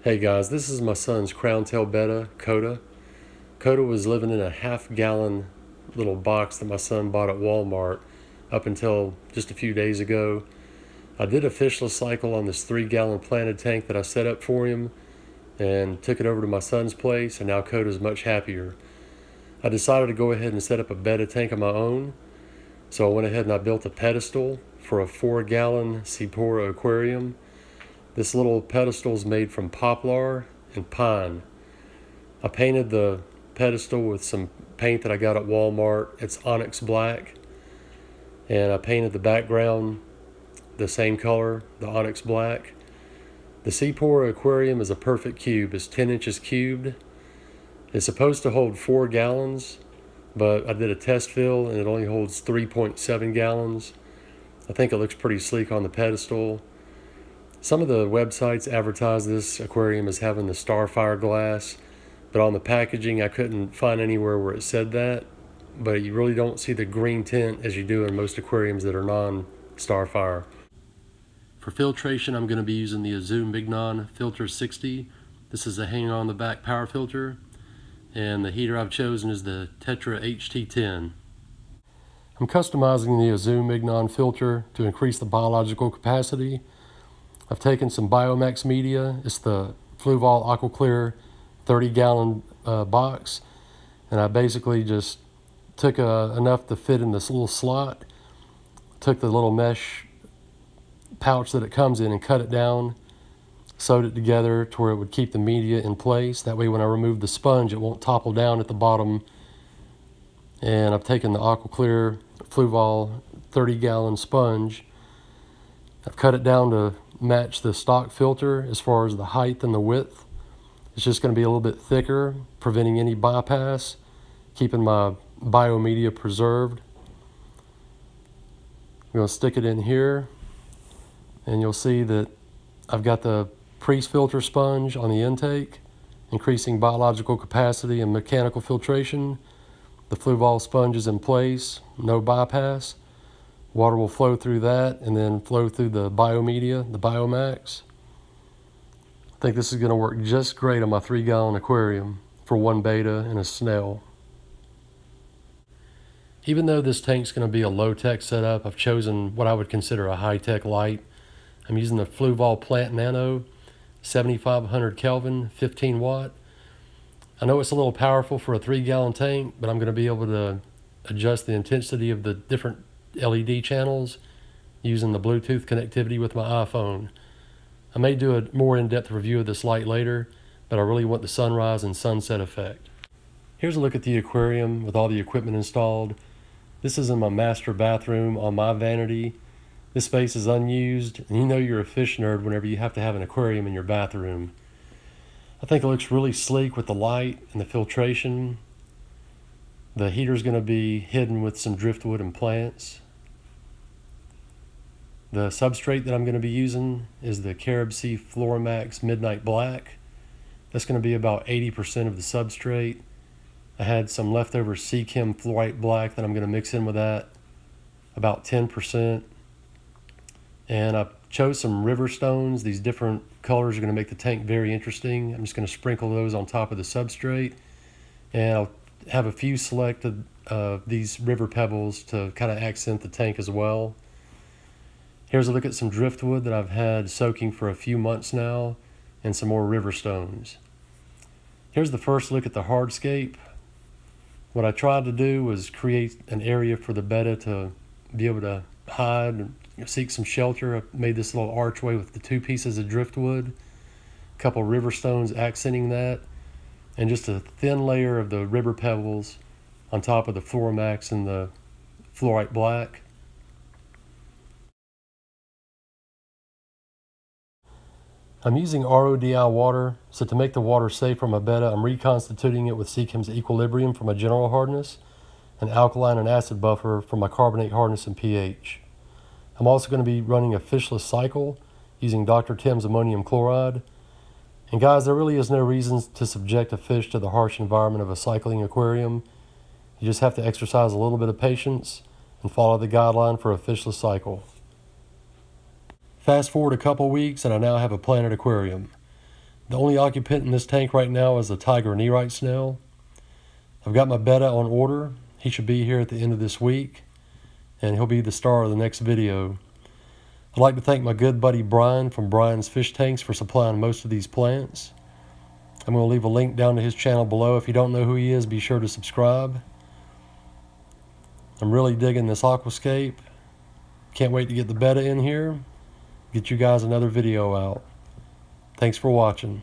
Hey guys, this is my son's crown-tail Betta, Coda. Coda was living in a half-gallon little box that my son bought at Walmart up until just a few days ago. I did a fishless cycle on this 3-gallon planted tank that I set up for him and took it over to my son's place, and now Coda's much happier. I decided to go ahead and set up a Betta tank of my own, so I went ahead and I built a pedestal for a 4-gallon Seapora aquarium. This little pedestal is made from poplar and pine. I painted the pedestal with some paint that I got at Walmart. It's onyx black. And I painted the background the same color, the onyx black. The Seapora aquarium is a perfect cube. It's 10 inches cubed. It's supposed to hold 4 gallons, but I did a test fill and it only holds 3.7 gallons. I think it looks pretty sleek on the pedestal. Some of the websites advertise this aquarium as having the starfire glass, but on the packaging I couldn't find anywhere where it said that. But you really don't see the green tint as you do in most aquariums that are non-starfire. For filtration, I'm going to be using the Azul Mignon Filter 60. This is a hang on the back power filter, and the heater I've chosen is the Tetra HT10. I'm customizing the Azul Mignon filter to increase the biological capacity. I've taken some Biomax media. It's the Fluval AquaClear 30-gallon box, and I basically just took enough to fit in this little slot, took the little mesh pouch that it comes in and cut it down, sewed it together to where it would keep the media in place. That way when I remove the sponge, it won't topple down at the bottom. And I've taken the AquaClear Fluval 30-gallon sponge. I've cut it down to match the stock filter as far as the height and the width. It's just going to be a little bit thicker, preventing any bypass, keeping my biomedia preserved. I'm going to stick it in here, and you'll see that I've got the Priest filter sponge on the intake, increasing biological capacity and mechanical filtration. The Fluval sponge is in place, no bypass. Water will flow through that and then flow through the biomedia, the Biomax. I think this is going to work just great on my 3-gallon aquarium for one betta and a snail. Even though this tank's going to be a low-tech setup, I've chosen what I would consider a high-tech light. I'm using the Fluval Plant Nano, 7500 Kelvin, 15 watt. I know it's a little powerful for a 3-gallon tank, but I'm going to be able to adjust the intensity of the different LED channels using the Bluetooth connectivity with my iPhone. I may do a more in-depth review of this light later, but I really want the sunrise and sunset effect. Here's a look at the aquarium with all the equipment installed. This is in my master bathroom on my vanity. This space is unused, and you know you're a fish nerd whenever you have to have an aquarium in your bathroom. I think it looks really sleek with the light and the filtration. The heater's going to be hidden with some driftwood and plants. The substrate that I'm going to be using is the Carib Sea Floramax Midnight Black. That's going to be about 80% of the substrate. I had some leftover Sea Chem Fluorite Black that I'm going to mix in with that, about 10%. And I chose some river stones. These different colors are going to make the tank very interesting. I'm just going to sprinkle those on top of the substrate. And I'll have a few selected these river pebbles to kind of accent the tank as well. Here's a look at some driftwood that I've had soaking for a few months now, and some more river stones. Here's the first look at the hardscape. What I tried to do was create an area for the betta to be able to hide and seek some shelter. I made this little archway with the 2 pieces of driftwood, a couple river stones accenting that, and just a thin layer of the river pebbles on top of the Floramax and the Fluorite Black. I'm using RODI water, so to make the water safe for my betta, I'm reconstituting it with Sea Chem's Equilibrium for my general hardness, and alkaline and acid buffer for my carbonate hardness and pH. I'm also going to be running a fishless cycle using Dr. Tim's ammonium chloride. And guys, there really is no reason to subject a fish to the harsh environment of a cycling aquarium. You just have to exercise a little bit of patience and follow the guideline for a fishless cycle. Fast forward a couple weeks and I now have a planted aquarium. The only occupant in this tank right now is a tiger nearite snail. I've got my Betta on order. He should be here at the end of this week, and he'll be the star of the next video. I'd like to thank my good buddy Brian from Brian's Fish Tanks for supplying most of these plants. I'm going to leave a link down to his channel below. If you don't know who he is, be sure to subscribe. I'm really digging this aquascape. Can't wait to get the Betta in here. Get you guys another video out. Thanks for watching.